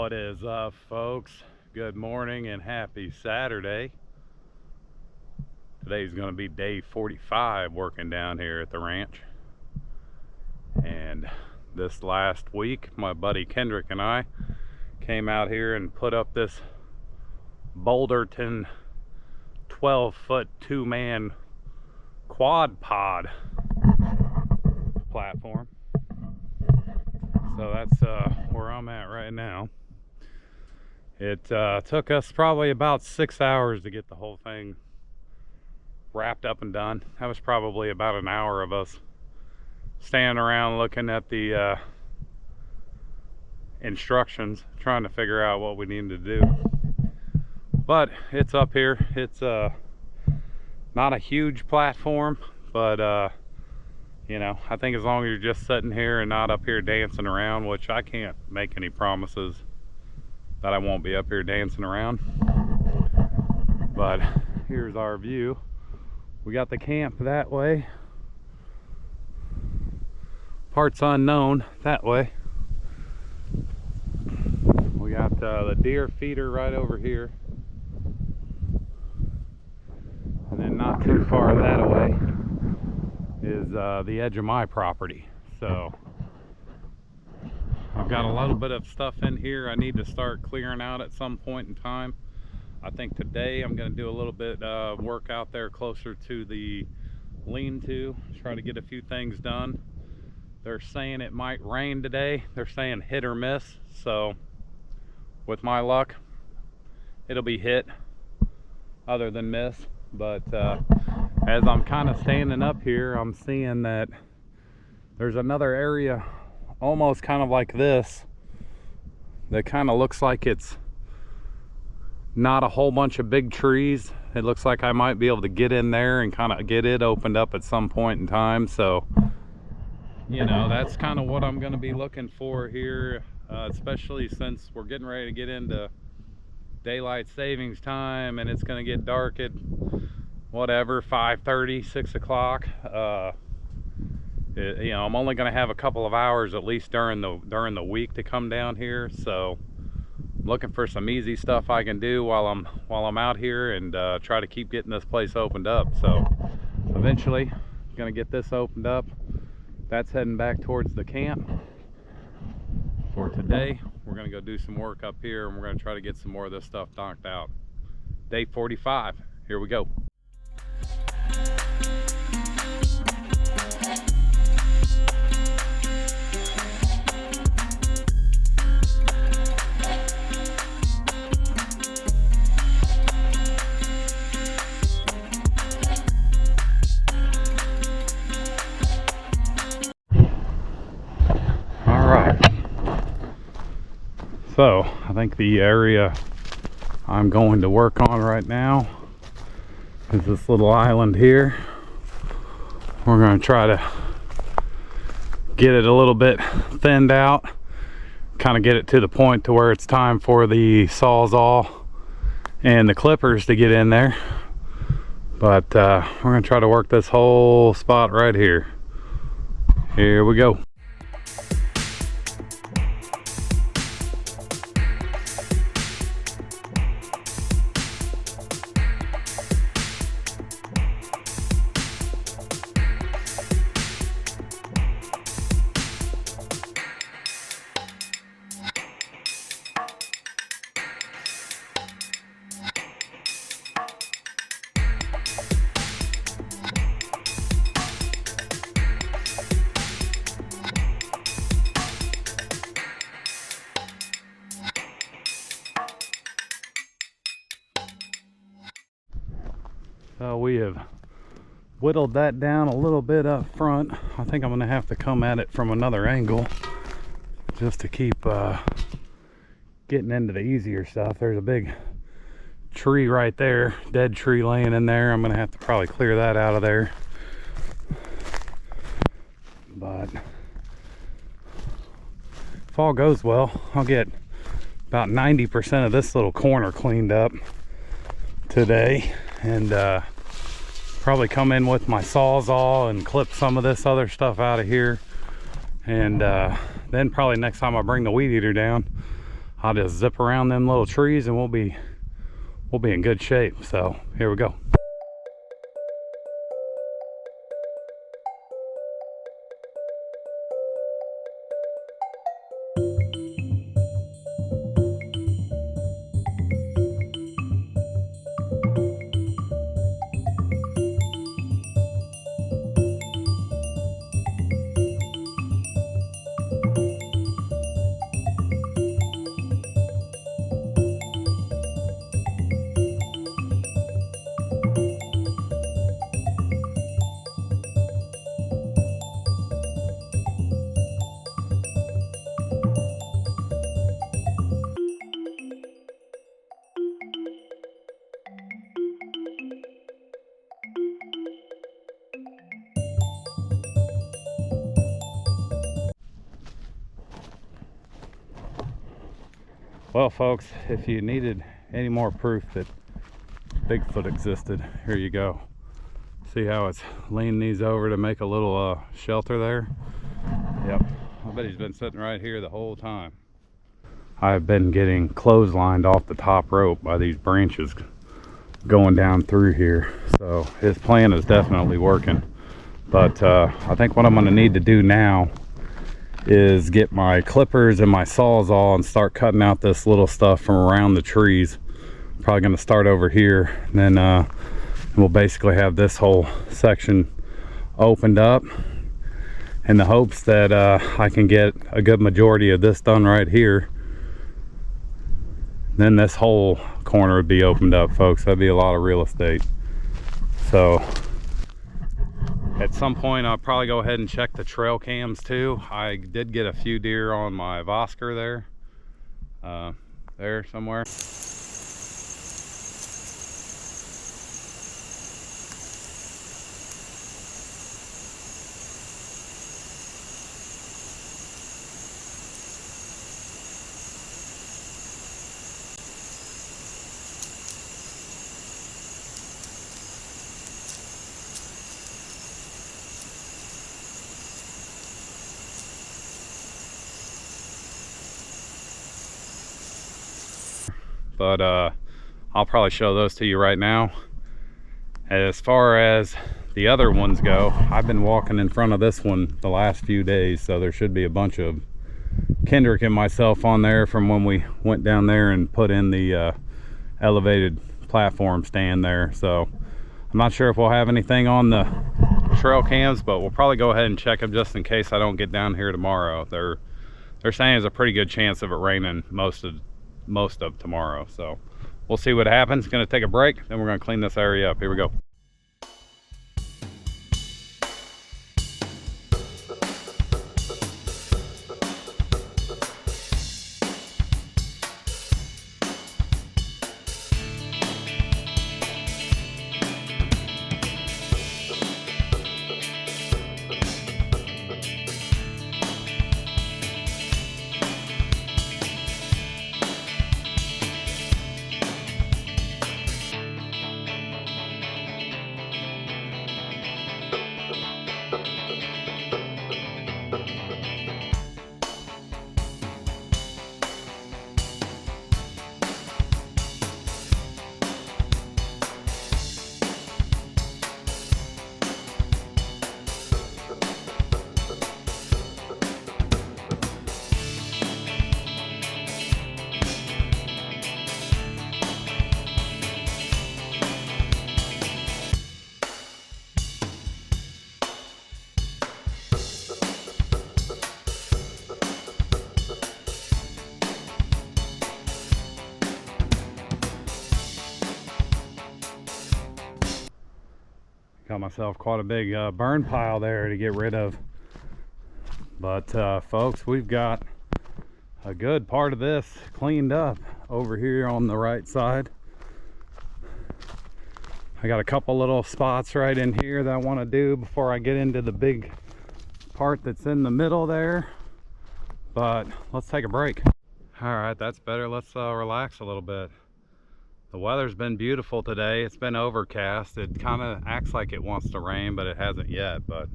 What is up, folks? Good morning and happy Saturday. Today's going to be day 45 working down here at the ranch. And this last week, my buddy Kendrick and I came out here and put up this Boulderton 12-foot two-man quad pod platform. So that's where I'm at right now. It took us probably about 6 hours to get the whole thing wrapped up and done. That was probably about an hour of us standing around looking at the instructions, trying to figure out what we needed to do. But it's up here. It's not a huge platform, but you know, I think as long as you're just sitting here and not up here dancing around, which I can't make any promises that I won't be up here dancing around. But here's our view. We got the camp that way. Parts unknown that way. We got the deer feeder right over here. And then not too far that away is the edge of my property. So I've got a little bit of stuff in here I need to start clearing out at some point in time. I think today I'm going to do a little bit of work out there closer to the lean-to, try to get a few things done. They're saying it might rain today. They're saying hit or miss, so with my luck it'll be hit other than miss. But as I'm kind of standing up here, I'm seeing that there's another area almost kind of like this that kind of looks like it's not a whole bunch of big trees. It looks like I might be able to get in there and kind of get it opened up at some point in time. So, you know, that's kind of what I'm going to be looking for here, especially since we're getting ready to get into daylight savings time and it's going to get dark at whatever, 5:30, 6 o'clock. You know, I'm only going to have a couple of hours at least during the week to come down here, so I'm looking for some easy stuff I can do while I'm out here and try to keep getting this place opened up. So eventually I'm going to get this opened up. That's heading back towards the camp. For today, we're going to go do some work up here and we're going to try to get some more of this stuff knocked out. Day 45, here we go. So I think the area I'm going to work on right now is this little island here. We're going to try to get it a little bit thinned out, kind of get it to the point to where it's time for the Sawzall and the clippers to get in there. But we're going to try to work this whole spot right here. Here we go. So we have whittled that down a little bit up front. I think I'm gonna have to come at it from another angle just to keep getting into the easier stuff. There's a big tree right there, dead tree laying in there. I'm gonna have to probably clear that out of there. But if all goes well, I'll get about 90% of this little corner cleaned up today, and probably come in with my Sawzall and clip some of this other stuff out of here. And then probably next time I bring the weed eater down, I'll just zip around them little trees and we'll be in good shape. So here we go. Well, folks, if you needed any more proof that Bigfoot existed, here you go. See how it's leaning these over to make a little shelter there? Yep, I bet he's been sitting right here the whole time. I've been getting clotheslined off the top rope by these branches going down through here. So his plan is definitely working. But I think what I'm gonna need to do now is get my clippers and my Sawzall and start cutting out this little stuff from around the trees. Probably gonna start over here, and then we'll basically have this whole section opened up in the hopes that I can get a good majority of this done right here. Then this whole corner would be opened up, folks. That'd be a lot of real estate. So at some point I'll probably go ahead and check the trail cams too. I did get a few deer on my Vosker there. There somewhere. But I'll probably show those to you right now. As far as the other ones go, I've been walking in front of this one the last few days, so there should be a bunch of Kendrick and myself on there from when we went down there and put in the elevated platform stand there. So I'm not sure if we'll have anything on the trail cams, but we'll probably go ahead and check them just in case I don't get down here tomorrow. They're saying there's a pretty good chance of it raining most of tomorrow, so we'll see what happens. Gonna take a break, then we're gonna clean this area up. Here we go. Got myself quite a big burn pile there to get rid of. But folks, we've got a good part of this cleaned up over here on the right side. I got a couple little spots right in here that I want to do before I get into the big part that's in the middle there. But let's take a break. All right, that's better. Let's relax a little bit. The weather's been beautiful today. It's been overcast. It kind of acts like it wants to rain, but it hasn't yet. But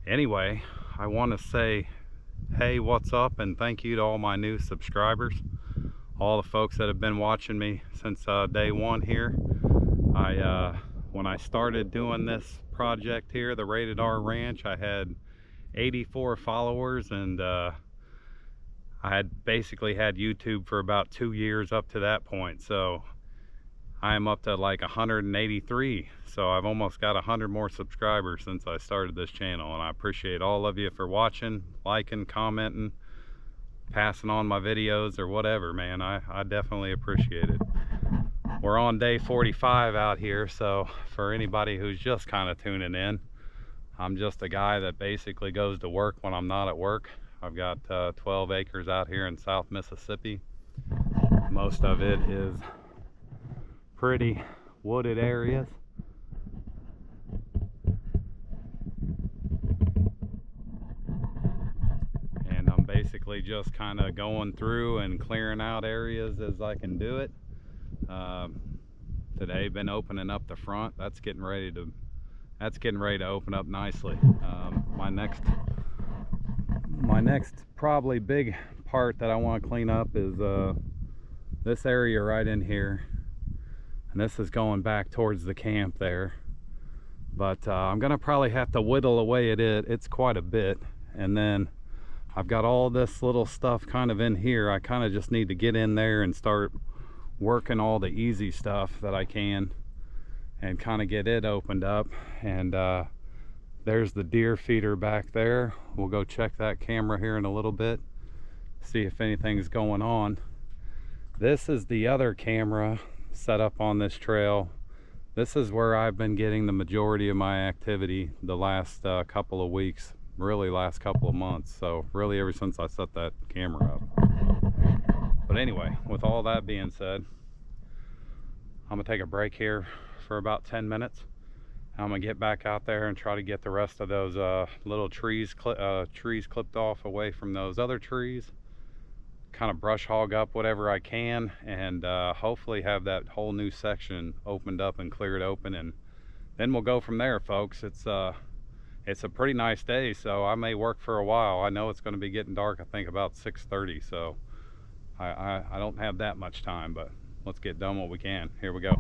anyway, I want to say, hey, what's up, and thank you to all my new subscribers. all the folks that have been watching me since day one here. When I started doing this project here, the Rated R Ranch, I had 84 followers, and I had basically had YouTube for about 2 years up to that point. So I am up to like 183. So I've almost got 100 more subscribers since I started this channel, and I appreciate all of you for watching, liking, commenting, passing on my videos or whatever, man. I definitely appreciate it. We're on day 45 out here, so for anybody who's just kind of tuning in, I'm just a guy that basically goes to work when I'm not at work. I've got 12 acres out here in South Mississippi. Most of it is pretty wooded areas. And I'm basically just kind of going through and clearing out areas as I can do it. Today been opening up the front. That's getting ready to open up nicely. My next probably big part that I want to clean up is this area right in here, and this is going back towards the camp there, but I'm gonna probably have to whittle away at it. It's quite a bit, and then I've got all this little stuff kind of in here. I kind of just need to get in there and start working all the easy stuff that I can and kind of get it opened up. And there's the deer feeder back there. We'll go check that camera here in a little bit, see if anything's going on. This is the other camera set up on this trail. This is where I've been getting the majority of my activity the last couple of weeks, really last couple of months. So really ever since I set that camera up. But anyway, with all that being said, I'm gonna take a break here for about 10 minutes. I'm gonna get back out there and try to get the rest of those little trees clipped off away from those other trees. Kind of brush hog up whatever I can, and hopefully have that whole new section opened up and cleared open, and then we'll go from there, folks. It's a pretty nice day, so I may work for a while. I know it's going to be getting dark, I think about 6:30, so I don't have that much time, but let's get done what we can. Here we go.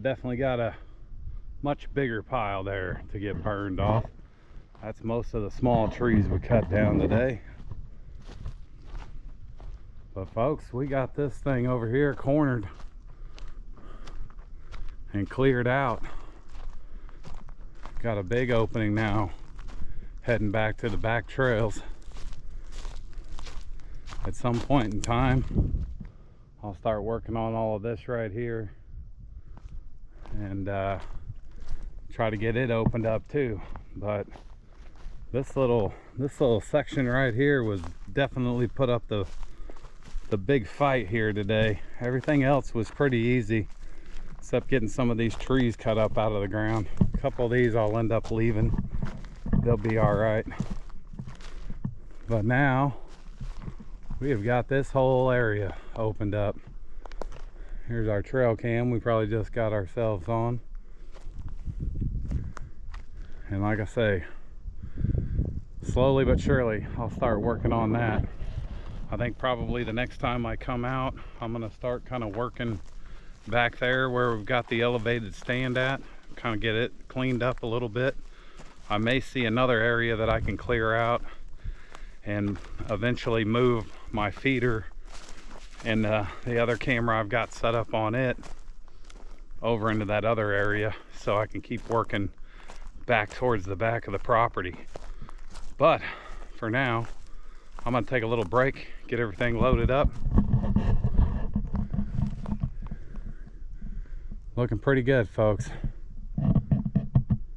Definitely got a much bigger pile there to get burned off. That's most of the small trees we cut down today. But folks, we got this thing over here cornered and cleared out. Got a big opening now, heading back to the back trails. At some point in time, I'll start working on all of this right here. and try to get it opened up too. But this little section right here was definitely put up the big fight here today. Everything else was pretty easy, except getting some of these trees cut up out of the ground. A couple of these I'll end up leaving. They'll be all right. But now we have got this whole area opened up. Here's our trail cam we probably just got ourselves on. And like I say, slowly but surely I'll start working on that. I think probably the next time I come out, I'm gonna start kind of working back there where we've got the elevated stand at, kind of get it cleaned up a little bit. I may see another area that I can clear out and eventually move my feeder and the other camera I've got set up on it over into that other area, so I can keep working back towards the back of the property. But for now, I'm gonna take a little break, get everything loaded up. Looking pretty good, folks.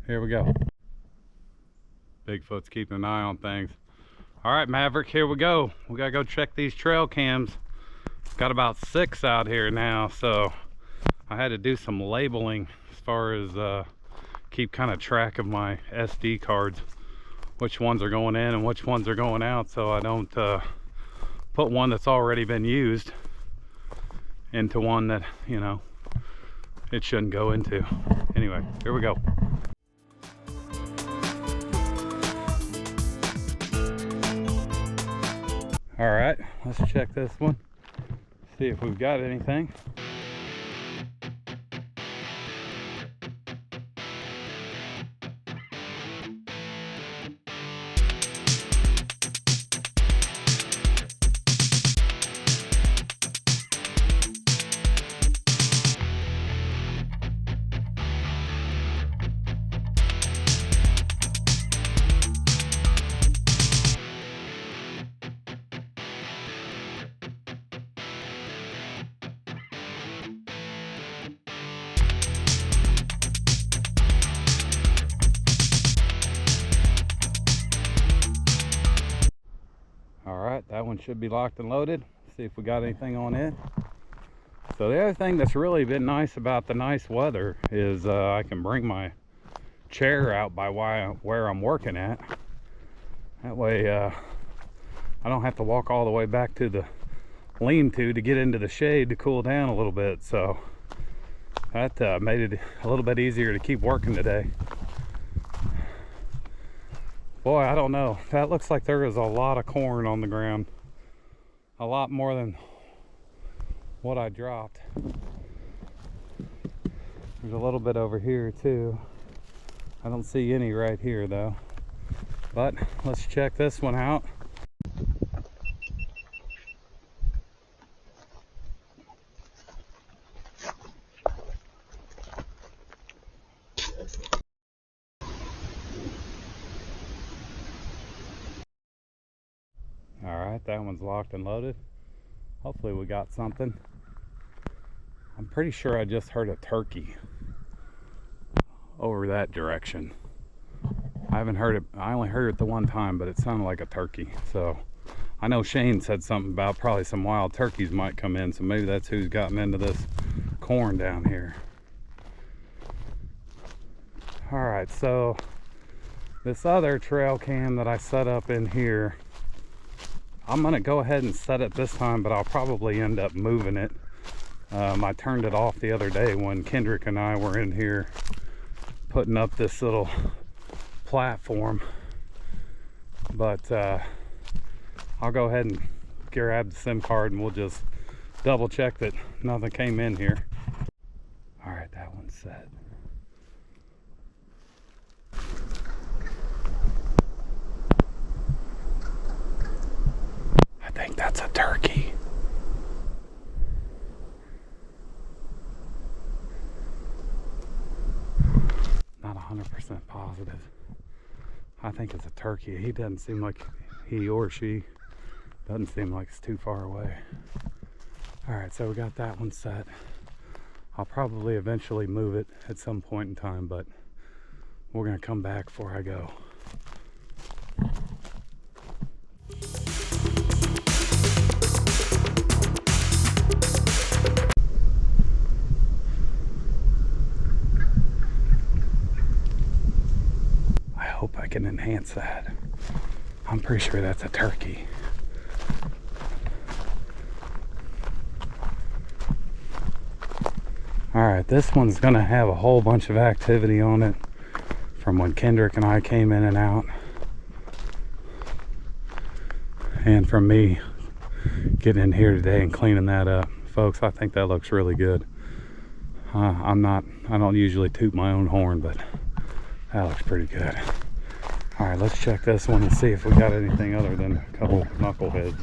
Here we go. Bigfoot's keeping an eye on things. All right, Maverick, here we go. We gotta go check these trail cams. Got about 6 out here now, so I had to do some labeling as far as keep kind of track of my SD cards, which ones are going in and which ones are going out, so I don't put one that's already been used into one that, you know, it shouldn't go into. Anyway, here we go. All right, let's check this one, see if we've got anything. That one should be locked and loaded. See if we got anything on it. So the other thing that's really been nice about the nice weather is I can bring my chair out by where I'm working at. That way I don't have to walk all the way back to the lean-to to get into the shade to cool down a little bit. So that made it a little bit easier to keep working today. Boy, I don't know. That looks like there is a lot of corn on the ground. A lot more than what I dropped. There's a little bit over here too. I don't see any right here though. But let's check this one out. Alright, that one's locked and loaded. Hopefully we got something. I'm pretty sure I just heard a turkey over that direction. I haven't heard it, I only heard it the one time, but it sounded like a turkey. So I know Shane said something about probably some wild turkeys might come in, so maybe that's who's gotten into this corn down here. Alright, so this other trail cam that I set up in here, I'm gonna go ahead and set it this time, but I'll probably end up moving it. I turned it off the other day when Kendrick and I were in here putting up this little platform, but I'll go ahead and grab the SIM card and we'll just double check that nothing came in here. All right, that one's set. I think that's a turkey. Not 100% positive. I think it's a turkey. He doesn't seem like, he or she doesn't seem like it's too far away. All right, so we got that one set. I'll probably eventually move it at some point in time, but we're gonna come back before I go. I hope I can enhance that. I'm pretty sure that's a turkey. Alright, this one's gonna have a whole bunch of activity on it from when Kendrick and I came in and out, and from me getting in here today and cleaning that up. Folks, I think that looks really good. I don't usually toot my own horn, but that looks pretty good. Alright, let's check this one and see if we got anything other than a couple knuckleheads.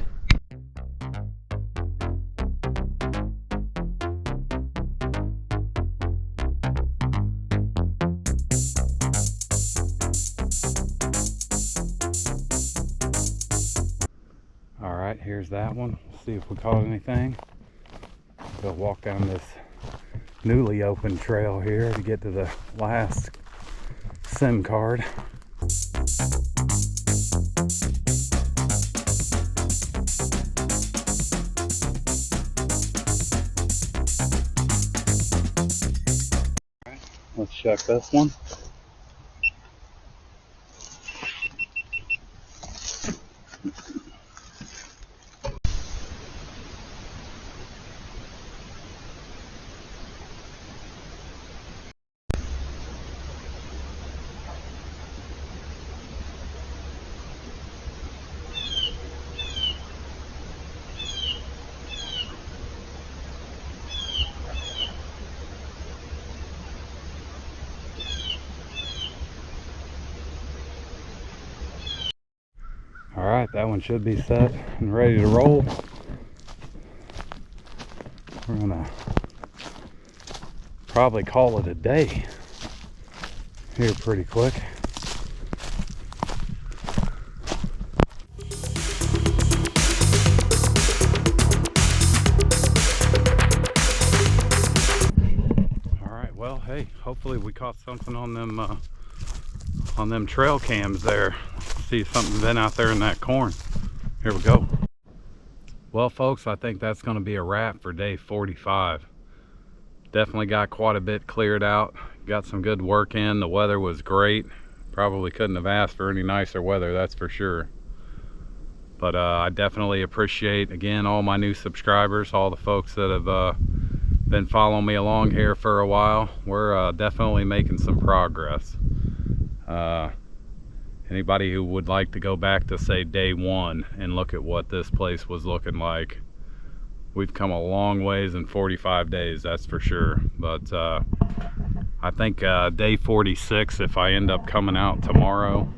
Alright, here's that one. Let's see if we caught anything. We'll walk down this newly opened trail here to get to the last SIM card. Let's check this one. Alright, that one should be set and ready to roll. We're gonna probably call it a day here pretty quick. Alright, well, hey, hopefully we caught something on them trail cams there. See if something's been out there in that corn. Here we go. Well, folks, I think that's going to be a wrap for day 45. Definitely got quite a bit cleared out. Got some good work in. The weather was great. Probably couldn't have asked for any nicer weather, that's for sure. But I definitely appreciate, again, all my new subscribers, all the folks that have been following me along here for a while. We're definitely making some progress. Anybody who would like to go back to, say, day 1 and look at what this place was looking like, we've come a long ways in 45 days, that's for sure. But I think day 46, if I end up coming out tomorrow,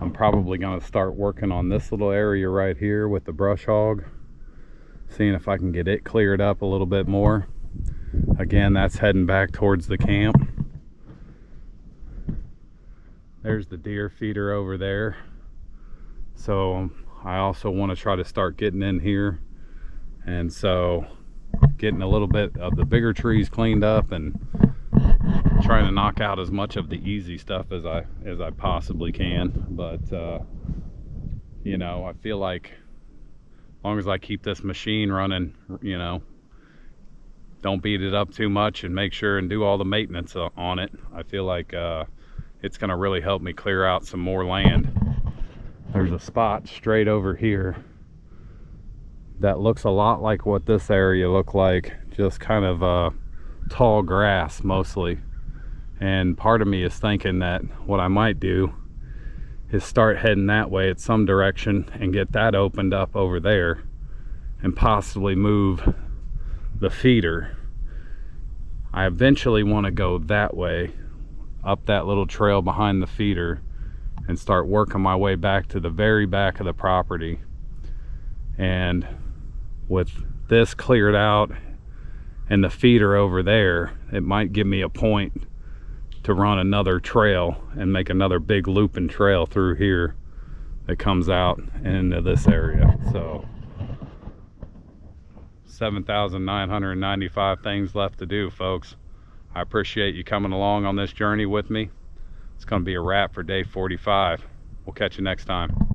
I'm probably going to start working on this little area right here with the brush hog, seeing if I can get it cleared up a little bit more. Again, that's heading back towards the camp. There's the deer feeder over there. So I also want to try to start getting in here, and so getting a little bit of the bigger trees cleaned up and trying to knock out as much of the easy stuff as I possibly can. But you know, I feel like as long as I keep this machine running, you know, don't beat it up too much and make sure and do all the maintenance on it, I feel like it's going to really help me clear out some more land. There's a spot straight over here that looks a lot like what this area looked like, just kind of tall grass mostly. And part of me is thinking that what I might do is start heading that way at some direction and get that opened up over there and possibly move the feeder. I eventually want to go that way, up that little trail behind the feeder, and start working my way back to the very back of the property. And with this cleared out and the feeder over there, it might give me a point to run another trail and make another big looping trail through here that comes out into this area. So 7,995 things left to do, folks. I appreciate you coming along on this journey with me. It's going to be a wrap for day 45. We'll catch you next time.